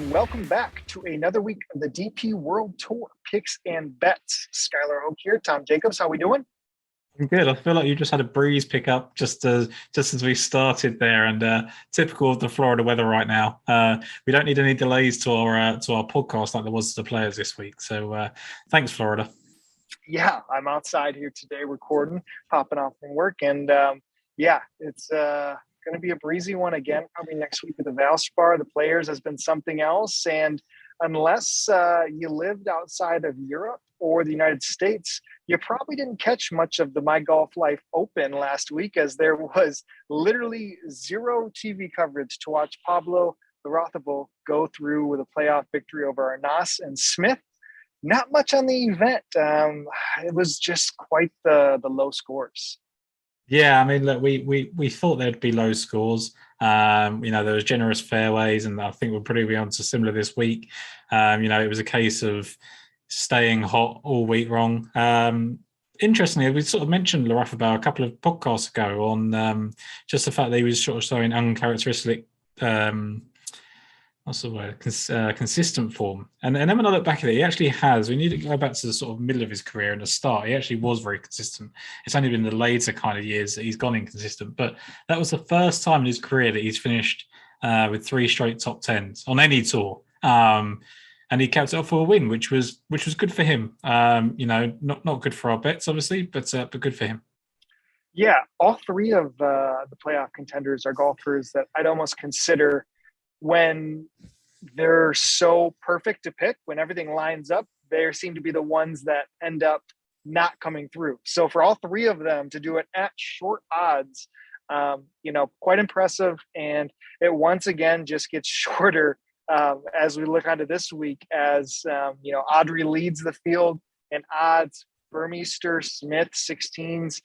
and welcome back to another week of the DP World Tour Picks and Bets. Skylar, Hoke here. Tom Jacobs, how we doing? I'm good. I feel like you just had a breeze pick up just as we started there, and typical of the Florida weather right now. We don't need any delays to our podcast like there was to the players this week. So thanks, Florida. Yeah, I'm outside here today recording, popping off from work, and it's going to be a breezy one again. Probably next week at the Valspar. The Players has been something else, and unless you lived outside of Europe or the United States, you probably didn't catch much of the My Golf Life Open last week, as there was literally zero TV coverage to watch Pablo Larrazábal go through with a playoff victory over Arnaus and Smith. Not much on the event. It was just quite the low scores. Yeah, I mean, look, we thought there'd be low scores. There was generous fairways, and I think we'll probably be on to similar this week. It was a case of staying hot all week long. Interestingly, we sort of mentioned Larrazábal a couple of podcasts ago on just the fact that he was sort of showing uncharacteristic consistent form. And then when I look back at it, he actually has. We need to go back to the sort of middle of his career and the start. He actually was very consistent. It's only been the later kind of years that he's gone inconsistent. But that was the first time in his career that he's finished with 3 straight top 10s on any tour. And he capped it off for a win, which was good for him. Not good for our bets, obviously, but good for him. Yeah, all 3 of the playoff contenders are golfers that I'd almost consider, when they're so perfect to pick, when everything lines up, they seem to be the ones that end up not coming through. So for all 3 of them to do it at short odds, quite impressive. And it once again just gets shorter as we look onto this week, as Audrey leads the field in odds. Burmeister, Smith, 16s.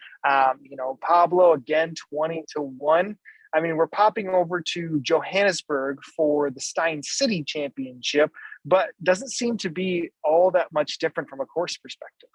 Pablo again, 20-1. I mean, we're popping over to Johannesburg for the Steyn City Championship, but doesn't seem to be all that much different from a course perspective.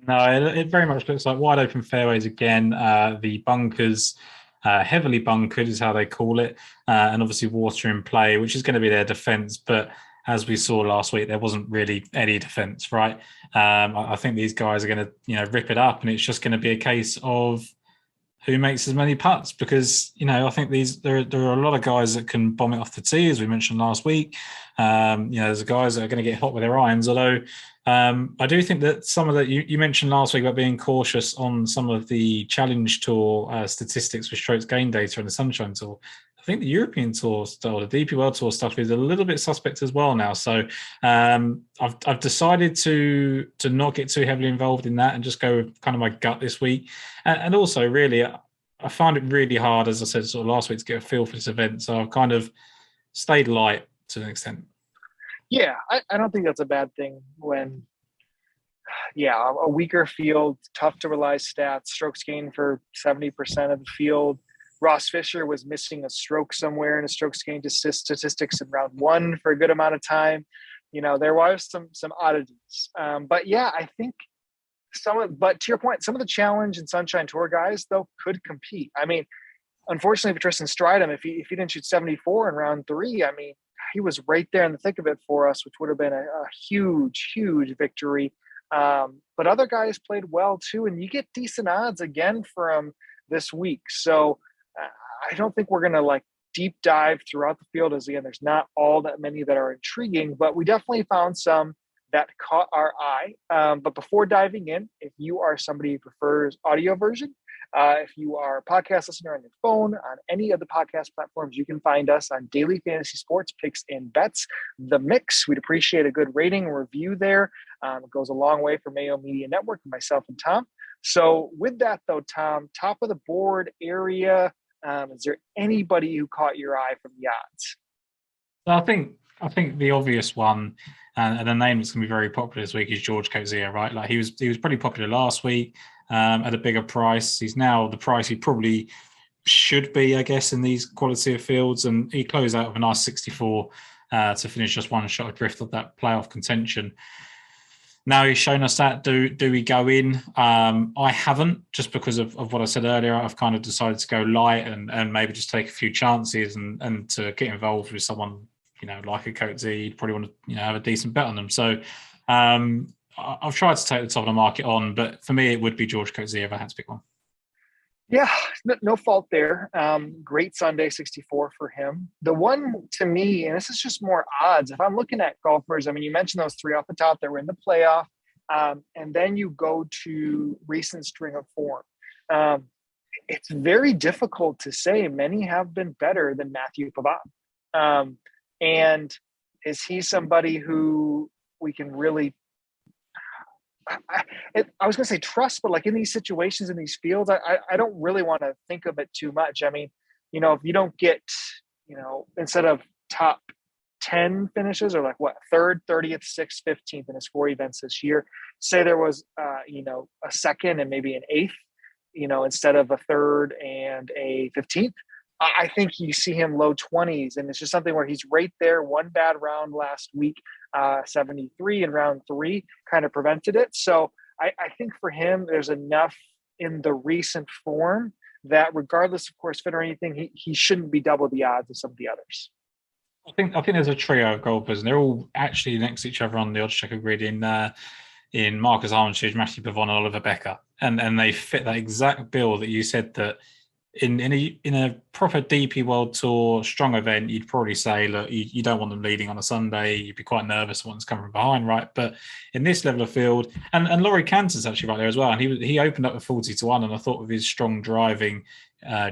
No, it very much looks like wide open fairways again. The bunkers, heavily bunkered is how they call it, and obviously water in play, which is going to be their defence. But as we saw last week, there wasn't really any defence, right? I think these guys are going to, rip it up, and it's just going to be a case of who makes as many putts, because I think there are a lot of guys that can bomb it off the tee, as we mentioned last week. There's guys that are going to get hot with their irons. Although I do think that some of that you mentioned last week about being cautious on some of the Challenge Tour statistics with strokes gain data and the Sunshine Tour. I think the European Tour style, the DP World Tour stuff, is a little bit suspect as well now. So I've decided to not get too heavily involved in that and just go with kind of my gut this week. And also, really, I find it really hard, as I said sort of last week, to get a feel for this event. So I've kind of stayed light to an extent. Yeah, I don't think that's a bad thing when, a weaker field, tough to rely stats, strokes gained for 70% of the field. Ross Fisher was missing a stroke somewhere in his strokes gained statistics in round 1 for a good amount of time. There was some oddities. I think but to your point, some of the Challenge and Sunshine Tour guys, though, could compete. I mean, unfortunately for Tristan Stridham, if he didn't shoot 74 in round 3, I mean, he was right there in the thick of it for us, which would have been a huge, huge victory. But other guys played well too, and you get decent odds again from this week. So I don't think we're going to deep dive throughout the field, as again, there's not all that many that are intriguing, but we definitely found some that caught our eye. But before diving in, if you are somebody who prefers audio version, if you are a podcast listener on your phone, on any of the podcast platforms, you can find us on Daily Fantasy Sports Picks and Bets, The Mix. We'd appreciate a good rating and review there. It goes a long way for Mayo Media Network and myself and Tom. So with that, though, Tom, top of the board area, is there anybody who caught your eye from the odds? So I think the obvious one, and a name that's going to be very popular this week, is George Coetzee, right? Like he was pretty popular last week at a bigger price. He's now the price he probably should be, I guess, in these quality of fields, and he closed out with a nice 64 to finish just one shot adrift of that playoff contention. Now he's shown us that. Do we go in? I haven't, just because of what I said earlier. I've kind of decided to go light and maybe just take a few chances and to get involved with someone like a Cote Z, you'd probably want to have a decent bet on them. So I've tried to take the top of the market on, but for me, it would be George Cote Z if I had to pick one. Yeah, no fault there. Great Sunday 64 for him. The one to me, and this is just more odds, if I'm looking at golfers, I mean, you mentioned those three off the top that were in the playoff, and then you go to recent string of form. It's very difficult to say. Many have been better than Matthew Pavon. And is he somebody who we can really I was going to say trust, but like in these situations, in these fields, I don't really want to think of it too much. I mean, if you don't get, instead of top 10 finishes or like what, 3rd, 30th, 6th, 15th in his 4 events this year, say there was, a 2nd and maybe an 8th, instead of a 3rd and a 15th. I think you see him low 20s, and it's just something where he's right there. One bad round last week, 73 in round 3 kind of prevented it. So I think for him, there's enough in the recent form that regardless of course fit or anything, he shouldn't be double the odds of some of the others. I think there's a trio of golfers, and they're all actually next to each other on the odds checker grid in Marcus Armitage, Matthew Pavon, and Oliver Becker, and they fit that exact bill that you said that. In a proper DP World Tour strong event, you'd probably say, look, you don't want them leading on a Sunday. You'd be quite nervous when one's coming from behind, right? But in this level of field, and Laurie Cantor's actually right there as well. And he opened up with 40-1, and I thought with his strong driving,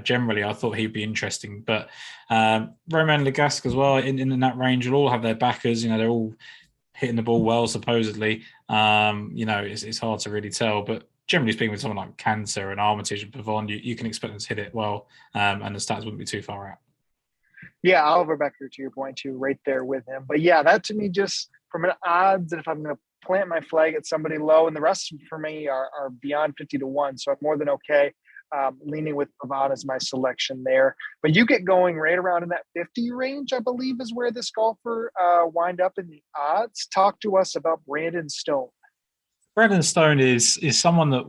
generally, I thought he'd be interesting. But Romain Legasque as well, in that range, will all have their backers. They're all hitting the ball well, supposedly. It's hard to really tell, but generally speaking, with someone like Cantor and Armitage and Pavon, you can expect them to hit it well, and the stats wouldn't be too far out. Yeah, Oliver Becker, to your point, too, right there with him. But yeah, that to me, just from an odds, and if I'm going to plant my flag at somebody low, and the rest for me are beyond 50-1, so I'm more than okay. Leaning with Pavon as my selection there. But you get going right around in that 50 range, I believe, is where this golfer wind up in the odds. Talk to us about Brandon Steyn. Brandon Steyn is someone that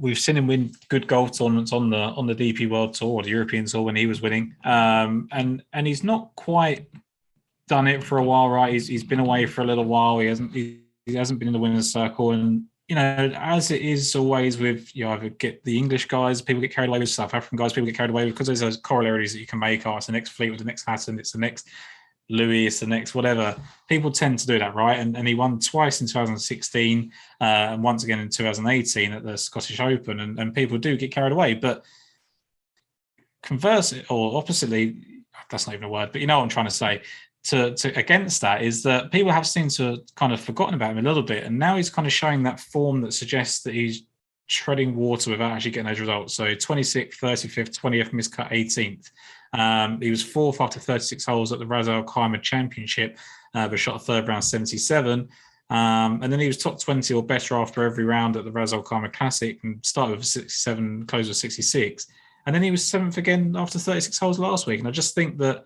we've seen him win good golf tournaments on the DP World Tour or the European Tour when he was winning, and he's not quite done it for a while, right? He's been away for a little while. He hasn't been in the winner's circle, and as it is always with either get the English guys, people get carried away with, South African guys, people get carried away with, because there's those corollaries that you can make. It's the next Fleetwood, the next Hatton, it's the next Louis, it's the next whatever. People tend to do that, right? And he won twice in 2016 and once again in 2018 at the Scottish Open, and people do get carried away. But conversely, or oppositely, that's not even a word, but you know what I'm trying to say, to against that is that people have seemed to kind of forgotten about him a little bit, and now he's kind of showing that form that suggests that he's treading water without actually getting those results. So 26th, 35th, 20th, miscut 18th. He was 4th after 36 holes at the Ras Al Khaimah Championship, but shot a 3rd round 77. And then he was top 20 or better after every round at the Ras Al Khaimah Classic, and started with 67, closed with 66. And then he was 7th again after 36 holes last week. And I just think that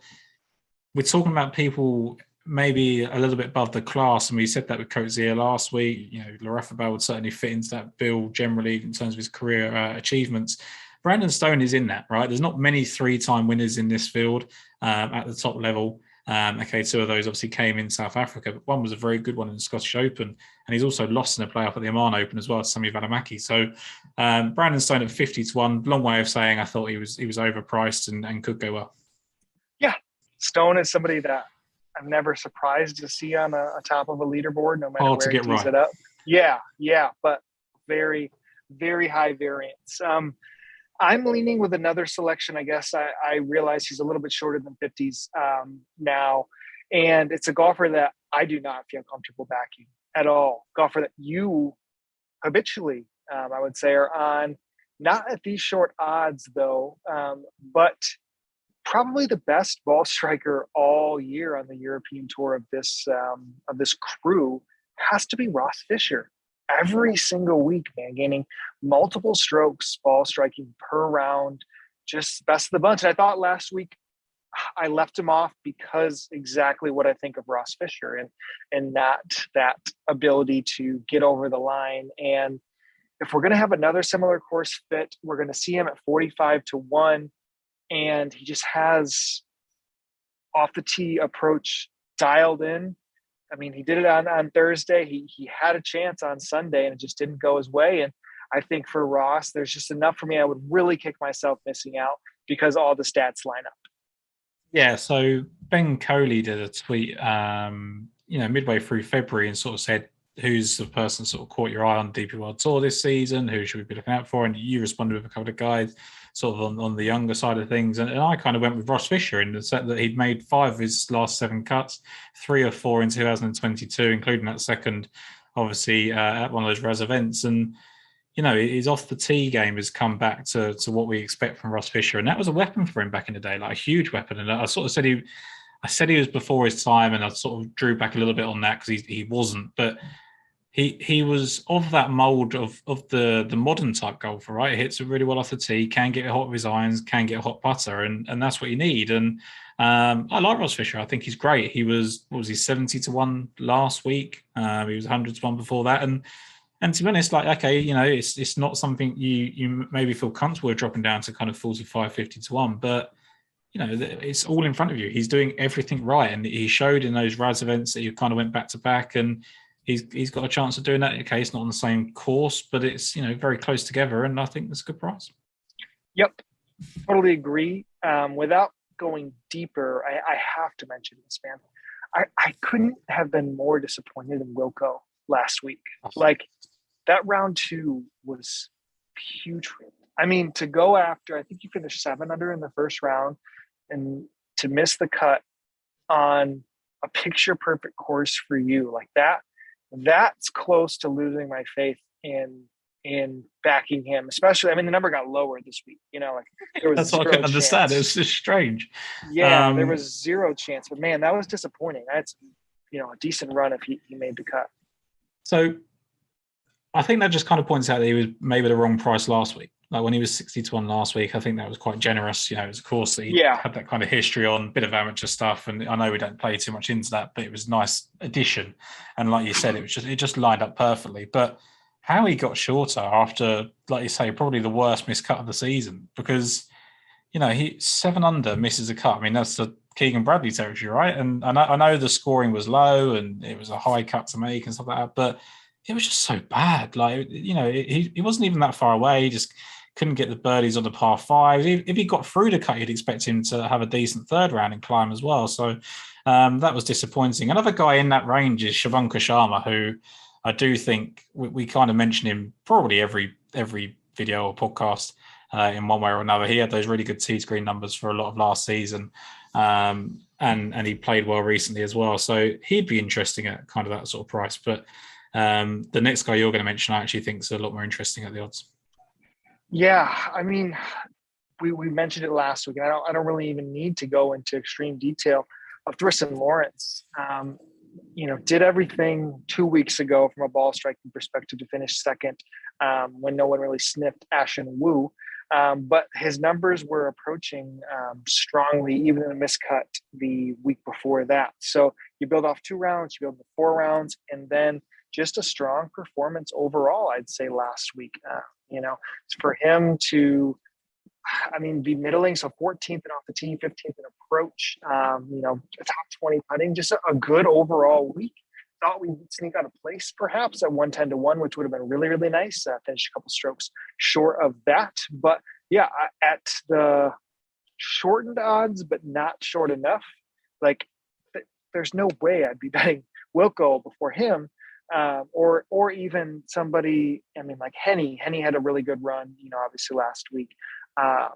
we're talking about people maybe a little bit above the class, and we said that with Cote Z last week. Larafabelle would certainly fit into that bill generally in terms of his career achievements. Brandon Steyn is in that, right? There's not many 3-time winners in this field at the top level. 2 of those obviously came in South Africa, but one was a very good one in the Scottish Open, and he's also lost in a playoff at the Oman Open as well to Sami Välimäki. So Brandon Steyn at 50-1, long way of saying I thought he was overpriced and could go well. Yeah, Steyn is somebody that I'm never surprised to see on a top of a leaderboard, no matter where he tees it up. Yeah, but very, very high variance. I'm leaning with another selection. I guess I realize he's a little bit shorter than 50s now, and it's a golfer that I do not feel comfortable backing at all. Golfer that you habitually, I would say, are on, not at these short odds though, but probably the best ball striker all year on the European Tour of this crew has to be Ross Fisher. Every single week, man, gaining multiple strokes, ball striking per round, just best of the bunch. And I thought last week I left him off because exactly what I think of Ross Fisher and that ability to get over the line. And if we're going to have another similar course fit, we're going to see him at 45-1. And he just has off the tee approach dialed in. I mean, he did it on Thursday. He had a chance on Sunday, and it just didn't go his way. And I think for Ross, there's just enough for me. I would really kick myself missing out because all the stats line up. Yeah, so Ben Coley did a tweet, midway through February and sort of said, who's the person sort of caught your eye on DP World Tour this season? Who should we be looking out for? And you responded with a couple of guys sort of on the younger side of things. And I kind of went with Ross Fisher in the set that he'd made 5 of his last 7 cuts, 3 or 4 in 2022, including that second, obviously, at one of those Raz events. And, his off the tee game has come back to what we expect from Ross Fisher. And that was a weapon for him back in the day, like a huge weapon. And I sort of said he was before his time, and I sort of drew back a little bit on that because he wasn't. But he was of that mold of the modern type golfer, right? He hits it really well off the tee, can get hot with his irons, can get a hot putter, and that's what you need. And I like Ross Fisher. I think he's great. He was, 70-1 last week? He was 100-1 before that. And to be honest, like, okay, it's not something you maybe feel comfortable with dropping down to kind of 45-50-1, but it's all in front of you. He's doing everything right, and he showed in those Raz events that he kind of went back to back, and he's got a chance of doing that. Okay, it's not on the same course, but it's very close together, and I think that's a good price. Yep, totally agree. Without going deeper, I have to mention this, man. I couldn't have been more disappointed in Wilco last week. Like, that round 2 was huge for him. I mean, to go after, I think you finished 7 under in the first round, and to miss the cut on a picture perfect course for you like that's close to losing my faith in backing him, especially. I mean, the number got lower this week, like there was that's what I couldn't understand. It was just strange. Yeah, there was 0 chance, but man, that was disappointing. That's a decent run if he made the cut. So I think that just kind of points out that he was maybe the wrong price last week. Like when he was 60-1 last week, I think that was quite generous. It was a course that he had that kind of history on, bit of amateur stuff. And I know we don't play too much into that, but it was a nice addition. And like you said, it just lined up perfectly. But how he got shorter after, like you say, probably the worst miscut of the season, because, he 7 under misses a cut. I mean, that's the Keegan Bradley territory, right? And I know the scoring was low and it was a high cut to make and stuff like that, but it was just so bad. Like, he wasn't even that far away. He just couldn't get the birdies on the par 5. If he got through the cut, you'd expect him to have a decent third round and climb as well. So that was disappointing. Another guy in that range is Shivanka Sharma, who I do think we kind of mention him probably every video or podcast in one way or another. He had those really good tee screen numbers for a lot of last season. And he played well recently as well. So he'd be interesting at kind of that sort of price. But the next guy you're going to mention, I actually think is a lot more interesting at the odds. Yeah, I mean, we mentioned it last week, and I don't really even need to go into extreme detail of Thriston Lawrence. Did everything 2 weeks ago from a ball striking perspective to finish second when no one really sniffed Ashen Wu. But his numbers were approaching strongly, even in a miscut the week before that. So you build off 2 rounds, you build the 4 rounds, and then just a strong performance overall, I'd say, last week. For him to, be middling, so 14th and off the tee, 15th in approach, top 20 putting, just a good overall week. Thought we'd sneak out of place perhaps at 110-1, which would have been really, really nice. Finished a couple strokes short of that. But yeah, at the shortened odds, but not short enough, like there's no way I'd be betting Wilco before him. Or even somebody, like Henny. Henny had a really good run, obviously last week.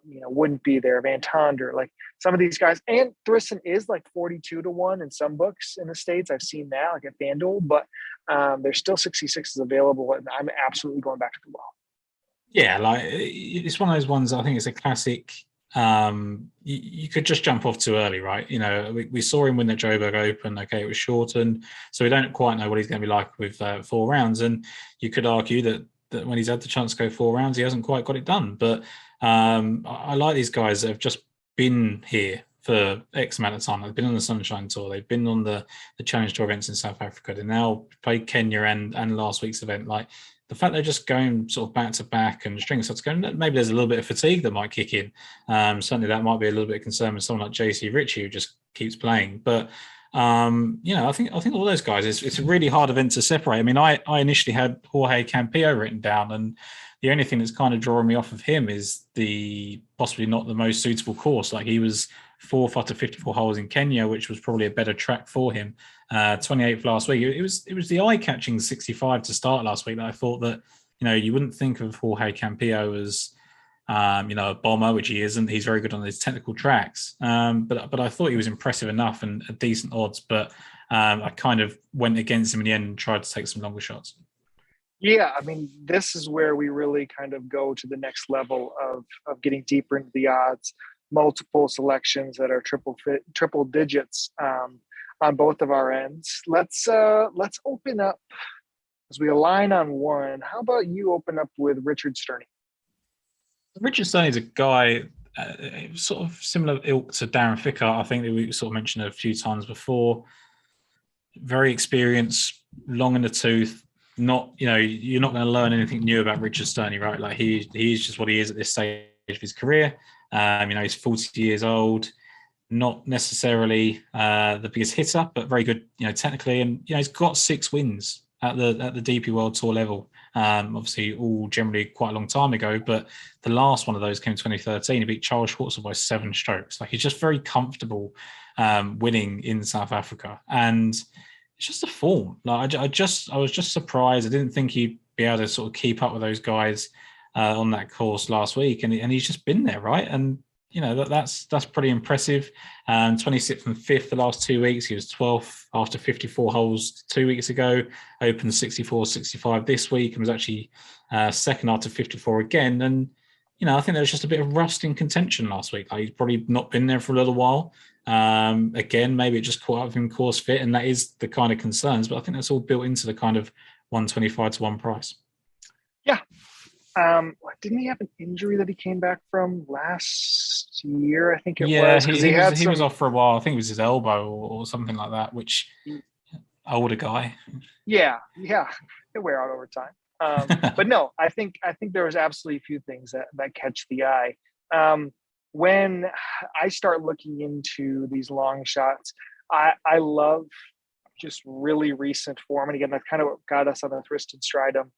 Wouldn't be there. Van Tonder, like some of these guys. And Thriston is like 42-1 in some books in the States. I've seen that, like at FanDuel, but there's still 66s available, and I'm absolutely going back to the well. Yeah, like it's one of those ones. I think it's a classic. You could just jump off too early, right? We saw him win the Joburg Open. Okay, it was shortened, so we don't quite know what he's going to be like with 4 rounds. And you could argue that when he's had the chance to go 4 rounds, he hasn't quite got it done. But I like these guys that have just been here for X amount of time. They've been on the Sunshine Tour. They've been on the Challenge Tour events in South Africa. They now played Kenya and last week's event. Like, the fact they're just going sort of back to back and string starts going, maybe there's a little bit of fatigue that might kick in. Certainly that might be a little bit of concern with someone like JC Ritchie, who just keeps playing. But I think all those guys, it's a really hard event to separate. I mean, I initially had Jorge Campillo written down, and the only thing that's kind of drawing me off of him is the possibly not the most suitable course. Like, he was fourth after 54 holes in Kenya, which was probably a better track for him. 28th last week. It was the eye-catching 65 to start last week that I thought that, you wouldn't think of Jorge Campillo as a bomber, which he isn't. He's very good on his technical tracks. But I thought he was impressive enough and at decent odds. But I kind of went against him in the end and tried to take some longer shots. Yeah, I mean, this is where we really kind of go to the next level of getting deeper into the odds. Multiple selections that are triple digits on both of our ends. Let's open up as we align on one. How about you open up with Richard Steyn? Richard Steyn is a guy sort of similar ilk to Darren Ficker. I think that we sort of mentioned a few times before. Very experienced, long in the tooth. Not, you're not going to learn anything new about Richard Steyn, right? Like, he's just what he is at this stage of his career. He's 40 years old, not necessarily the biggest hitter, but very good, technically. And, he's got 6 wins at the DP World Tour level. Obviously, all generally quite a long time ago, but the last one of those came in 2013. He beat Charles Schwartzel by 7 strokes. Like, he's just very comfortable winning in South Africa, and it's just a form. Like, I was just surprised. I didn't think he'd be able to sort of keep up with those guys on that course last week, and he's just been there, right? And that's pretty impressive. 26th and 5th the last 2 weeks. He was 12th after 54 holes 2 weeks ago. Opened 64, 65 this week, and was actually second after 54 again. And I think there was just a bit of rust in contention last week. Like, he's probably not been there for a little while. Again, maybe it just caught up with him course fit, and that is the kind of concerns. But I think that's all built into the kind of 125 to 1 price. Yeah. Didn't he have an injury that he came back from last year? I think it was. He was off for a while. I think it was his elbow or something like that, which older guy. Yeah. It wear out over time. But no, I think there was absolutely a few things that catch the eye. When I start looking into these long shots, I love just really recent form. And again, that's kind of what got us on the Tristan Strydom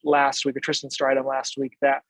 last week, that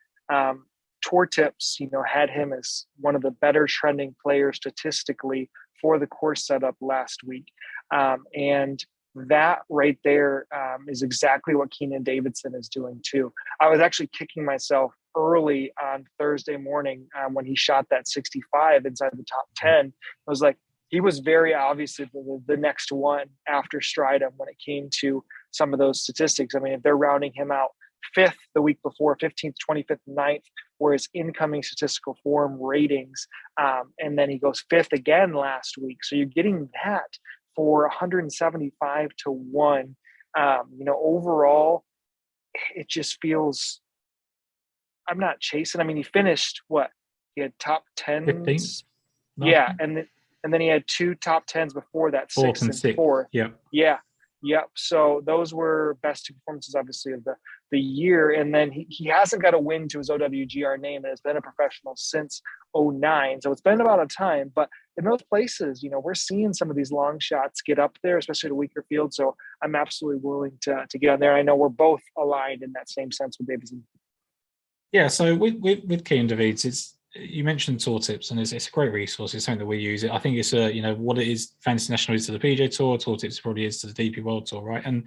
Tour Tips, had him as one of the better trending players statistically for the course setup last week. And that right there is exactly what Keenan Davidson is doing too. I was actually kicking myself early on Thursday morning when he shot that 65 inside the top 10. I was like, he was very obviously the next one after Strydom when it came to some of those statistics. I mean, if they're rounding him out 5th the week before, 15th, 25th, 9th, were his incoming statistical form ratings. And then he goes 5th again last week. So you're getting that for 175 to 1. Overall, it just feels, I'm not chasing. I mean, he finished what? He had top 10s. Yeah. And then he had 2 top 10s before that, 6th and 4th. Yeah. So those were best 2 performances, obviously, of the year. And then he hasn't got a win to his OWGR name and has been a professional since 2009. So it's been about a time. But in those places, we're seeing some of these long shots get up there, especially at a weaker field. So I'm absolutely willing to get on there. I know we're both aligned in that same sense with Davidson. Yeah. So with Keenan Davids, you mentioned Tour Tips, and it's a great resource. It's something that we use. I think it's what it is. Fantasy National is to the PJ Tour. Tour Tips probably is to the DP World Tour, right? And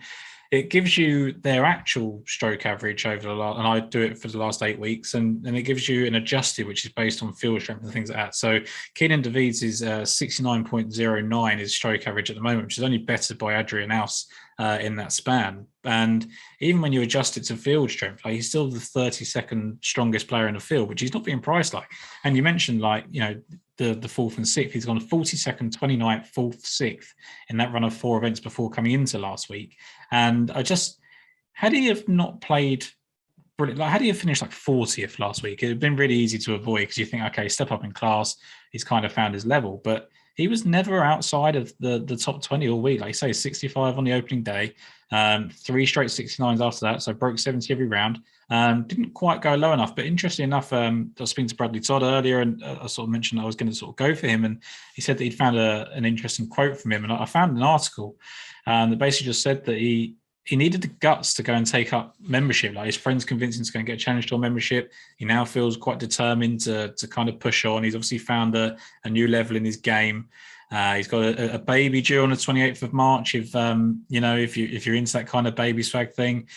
it gives you their actual stroke average over the last, and I do it for the last 8 weeks, and it gives you an adjusted, which is based on field strength and things like that. So Keenan Davids is 69.09 is stroke average at the moment, which is only bettered by Adrian Aus in that span. And even when you adjust it to field strength, like, he's still the 32nd strongest player in the field, which he's not being priced like. And you mentioned, the 4th and 6th. He's gone 42nd, 29th, 4th, 6th in that run of 4 events before coming into last week. And had he have not played brilliant, like, had he have finished 40th last week, it would have been really easy to avoid, because you think, okay, step up in class, he's kind of found his level. But he was never outside of the top 20 all week. Like you say, 65 on the opening day, 3 straight 69s after that, so broke 70 every round. Didn't quite go low enough, but interestingly enough, I was speaking to Bradley Todd earlier, and I sort of mentioned I was going to sort of go for him, and he said that he'd found an interesting quote from him, and I found an article that basically just said that he needed the guts to go and take up membership. Like his friends convinced him to go and get a Challenge Tour membership. He now feels quite determined to kind of push on. He's obviously found a new level in his game. He's got a baby due on the 28th of March. If if you're into that kind of baby swag thing,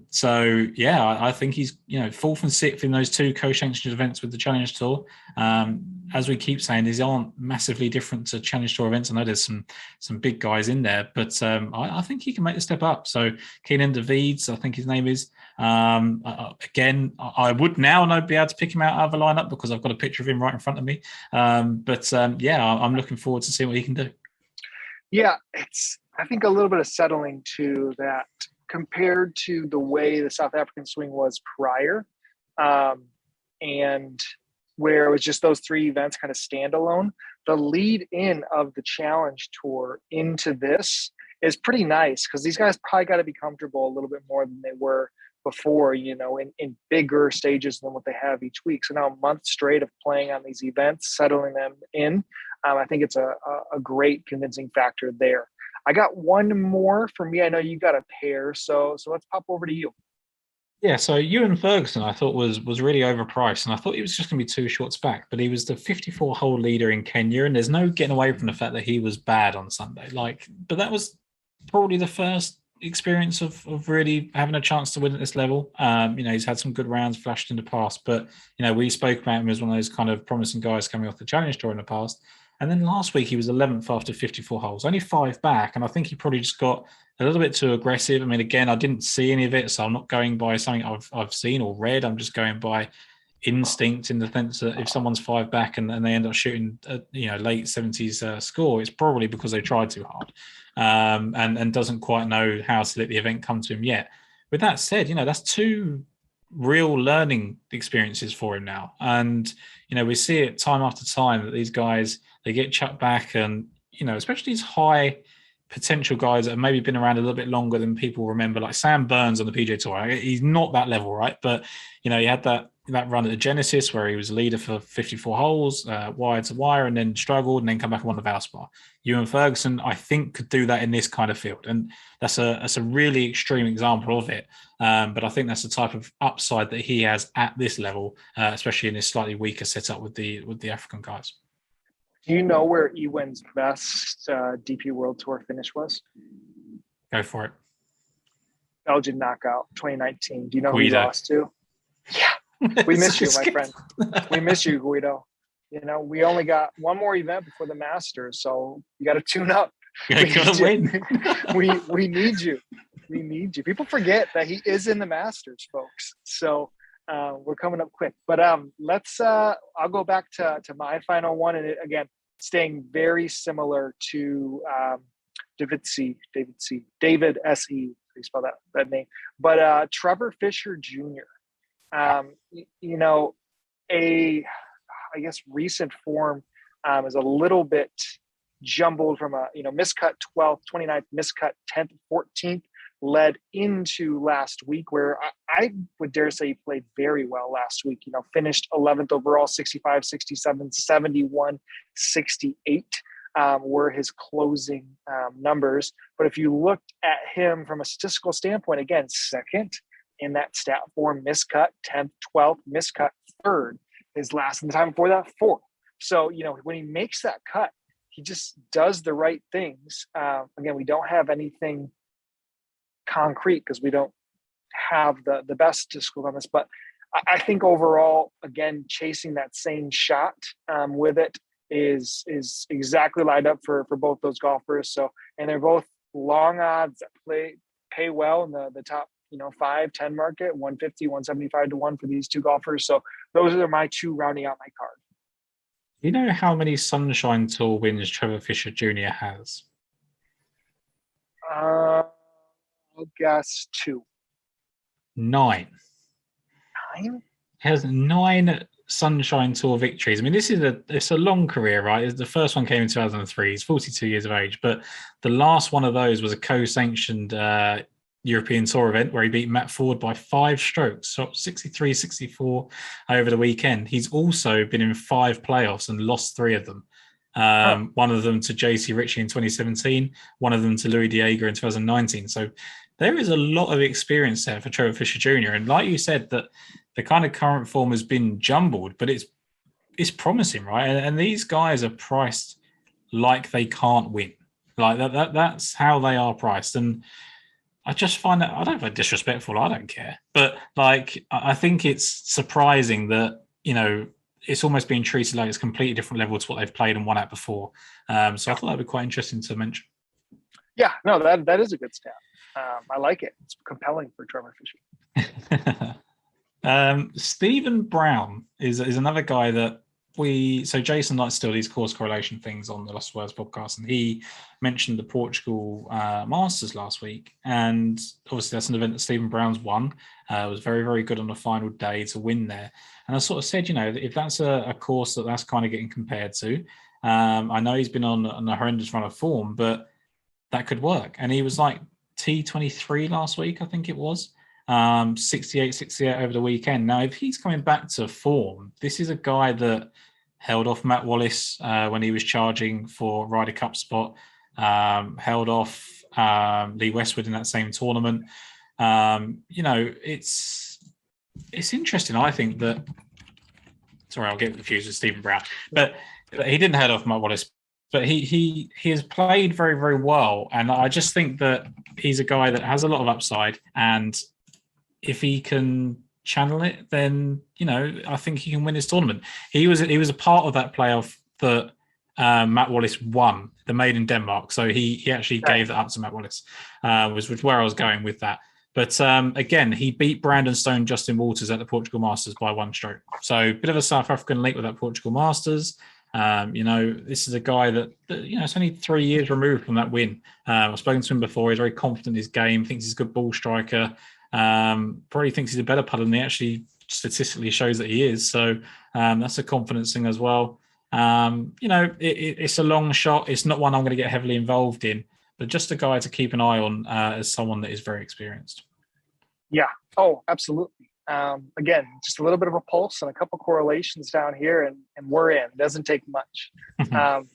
so yeah, I think he's fourth and sixth in those two co-sanctioned events with the Challenge Tour. As we keep saying, these aren't massively different to Challenge Tour events. I know there's some big guys in there, but I think he can make the step up. So Keenan DeVeeds, I think his name is. Again, I would now be able to pick him out of a lineup because I've got a picture of him right in front of me. I'm looking forward to seeing what he can do. Yeah, it's I think a little bit of settling to that compared to the way the South African swing was prior, and where it was just those three events kind of standalone. The lead in of the Challenge Tour into this is pretty nice because these guys probably got to be comfortable a little bit more than they were before, in bigger stages than what they have each week. So now a month straight of playing on these events, settling them in, I think it's a great convincing factor there. I got one more for me. I know you got a pair, so let's pop over to you. Yeah, so Ewan Ferguson I thought was really overpriced, and I thought he was just going to be 2 shots back, but he was the 54-hole leader in Kenya, and there's no getting away from the fact that he was bad on Sunday. But that was probably the first experience of really having a chance to win at this level. He's had some good rounds flashed in the past, but we spoke about him as one of those kind of promising guys coming off the Challenge Tour in the past. And then last week he was 11th after 54 holes, only 5 back, and I think he probably just got a little bit too aggressive. I mean, again, I didn't see any of it, so I'm not going by something I've seen or read. I'm just going by instinct in the sense that if someone's 5 back and they end up shooting late 70s score, it's probably because they tried too hard and doesn't quite know how to let the event come to him yet. With that said, that's 2 real learning experiences for him now, and we see it time after time that these guys, they get chucked back, and especially these high potential guys that have maybe been around a little bit longer than people remember, like Sam Burns on the PGA Tour. He's not that level, right? But he had that run at the Genesis where he was a leader for 54 holes, wire to wire, and then struggled, and then come back and won the Valspar. Ewan Ferguson, I think, could do that in this kind of field, and that's a really extreme example of it. But I think that's the type of upside that he has at this level, especially in this slightly weaker setup with the African guys. Do you know where Ewan's best DP World Tour finish was? Go for it. Belgian knockout, 2019. Do you know who he lost to? Yeah, we miss you, my friend. We miss you, Guido. We only got one more event before the Masters, so you got to tune up. We win. we need you. We need you. People forget that he is in the Masters, folks. So we're coming up quick. But let's. I'll go back to my final one, and again, staying very similar to David S.E. You spell that name, but Trevor Fisher Jr. I guess recent form is a little bit jumbled from a miscut 12th, 29th, miscut 10th, 14th, led into last week where I would dare say he played very well last week. Finished 11th overall, 65, 67, 71, 68 were his closing numbers. But if you looked at him from a statistical standpoint, again, second in that stat form, miscut 10th, 12th, miscut 3rd. His last, and the time before that, 4th. So, when he makes that cut, he just does the right things. Again, we don't have anything concrete because we don't have the best statistical on this, but I think overall, again, chasing that same shot with it is exactly lined up for both those golfers. So, and they're both long odds that pay well in the top 5-10 market, 150, 175 to 1 for these 2 golfers. So those are my 2 rounding out my card. You know how many Sunshine Tour wins Trevor Fisher Jr. has? I'll guess 2. 9. 9? He has 9 Sunshine Tour victories. I mean, it's a long career, right? The first one came in 2003. He's 42 years of age, but the last one of those was a co-sanctioned European Tour event where he beat Matt Ford by 5 strokes, so 63-64 over the weekend. He's also been in 5 playoffs and lost 3 of them. One of them to JC Ritchie in 2017, one of them to Louis Diego in 2019. So there is a lot of experience there for Trevor Fisher Jr. And like you said, that the kind of current form has been jumbled, but it's promising, right? And these guys are priced like they can't win. Like that's how they are priced. And I just find that, I don't find disrespectful, I don't care. But like, I think it's surprising that, it's almost being treated like it's a completely different level to what they've played and won at before. So I thought that'd be quite interesting to mention. Yeah, no, that is a good stat. I like it. It's compelling for Trevor Fisher. Stephen Brown is another guy that so Jason likes to do these course correlation things on the Lost Words podcast, and he mentioned the Portugal Masters last week, and obviously that's an event that Stephen Brown's won. Was very, very good on the final day to win there. And I sort of said, if that's a course that's kind of getting compared to, I know he's been on a horrendous run of form, but that could work. And he was like T23 last week, I think it was. 68 over the weekend. Now, if he's coming back to form, this is a guy that held off Matt Wallace when he was charging for Ryder Cup spot, held off Lee Westwood in that same tournament. It's interesting. I think that, sorry, I'll get confused with Stephen Brown, but he didn't head off Matt Wallace, but he has played very, very well. And I just think that he's a guy that has a lot of upside, and if he can channel it, then I think he can win his tournament. He was a part of that playoff that Matt Wallace won, the Made in Denmark. So he actually gave that up to Matt Wallace, was where I was going with that. But again, he beat Brandon Stone, Justin Walters at the Portugal Masters by 1 stroke. So a bit of a South African link with that Portugal Masters. This is a guy that it's only 3 years removed from that win. I've spoken to him before. He's very confident in his game, thinks he's a good ball striker. Probably thinks he's a better putter than he actually statistically shows that he is. So that's a confidence thing as well. It's a long shot. It's not one I'm going to get heavily involved in, but just a guy to keep an eye on as someone that is very experienced. Yeah. Oh, absolutely. Again, just a little bit of a pulse and a couple correlations down here, and we're in. It doesn't take much.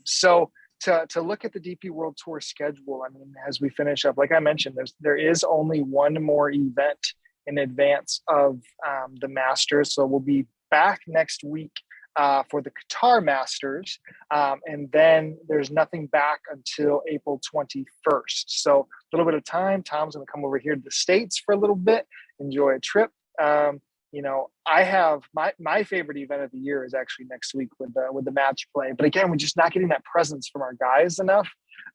So to look at the DP World Tour schedule, I mean, as we finish up, like I mentioned, there is only one more event in advance of the Masters. So we'll be back next week for the Qatar Masters. And then there's nothing back until April 21st. So a little bit of time. Tom's going to come over here to the States for a little bit, enjoy a trip. I have my favorite event of the year is actually next week with the match play. But again, we're just not getting that presence from our guys enough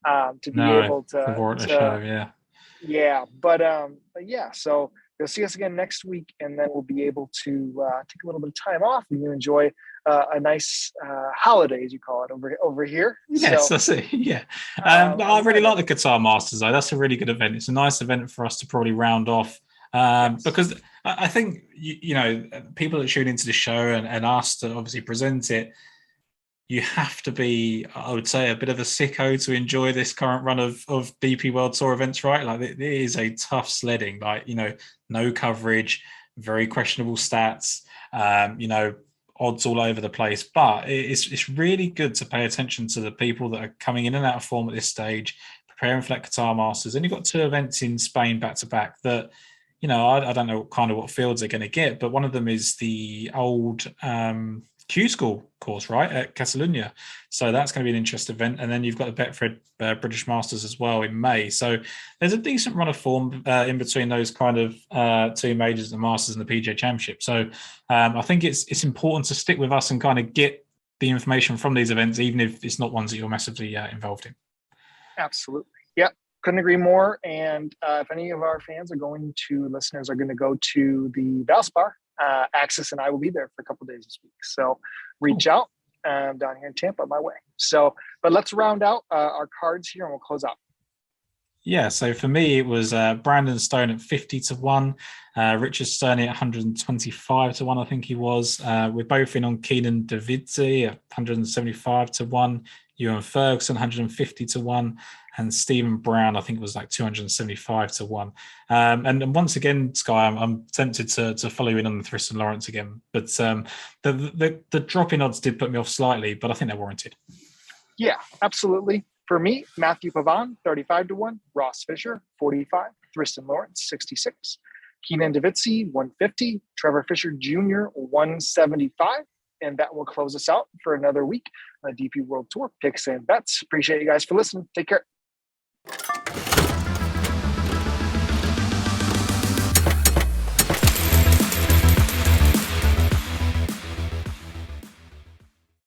to be able to show, yeah. But yeah, so you'll see us again next week, and then we'll be able to take a little bit of time off and you enjoy a nice holiday, as you call it, over here. Yes, so, that's it. Yeah, I really like the Qatar Masters, though. That's a really good event. It's a nice event for us to probably round off. Because I think, people that tune into the show and us to obviously present it, you have to be, I would say, a bit of a sicko to enjoy this current run of DP World Tour events, right? Like, it is a tough sledding, like, no coverage, very questionable stats, odds all over the place. But it's really good to pay attention to the people that are coming in and out of form at this stage, preparing for that Qatar Masters. And you've got 2 events in Spain back-to-back that, I don't know kind of what fields they're going to get, but one of them is the old Q School course, right, at Catalunya. So that's going to be an interesting event. And then you've got the Betfred British Masters as well in May. So there's a decent run of form in between those kind of 2 majors, the Masters and the PGA Championship. So I think it's important to stick with us and kind of get the information from these events, even if it's not ones that you're massively involved in. Absolutely. Yep. Couldn't agree more. And if any of our listeners are going to go to the Valspar, Axis and I will be there for a couple of days this week. So reach out down here in Tampa my way. So, but let's round out our cards here and we'll close out. Yeah, so for me, it was Brandon Steyn at 50 to 1, Richard Steyn at 125 to 1, I think he was. We're both in on Keenan Davidze at 175 to 1, Ewan Ferguson 150 to 1, and Stephen Brown, I think it was like 275 to 1. And once again, Sky, I'm tempted to follow in on the Tristan Lawrence again. But the drop in odds did put me off slightly, but I think they're warranted. Yeah, absolutely. For me, Matthew Pavon, 35 to 1, Ross Fisher, 45, Tristan Lawrence, 66, Keenan Davidze, 150, Trevor Fisher Jr., 175. And that will close us out for another week on the DP World Tour Picks and Bets. Appreciate you guys for listening. Take care.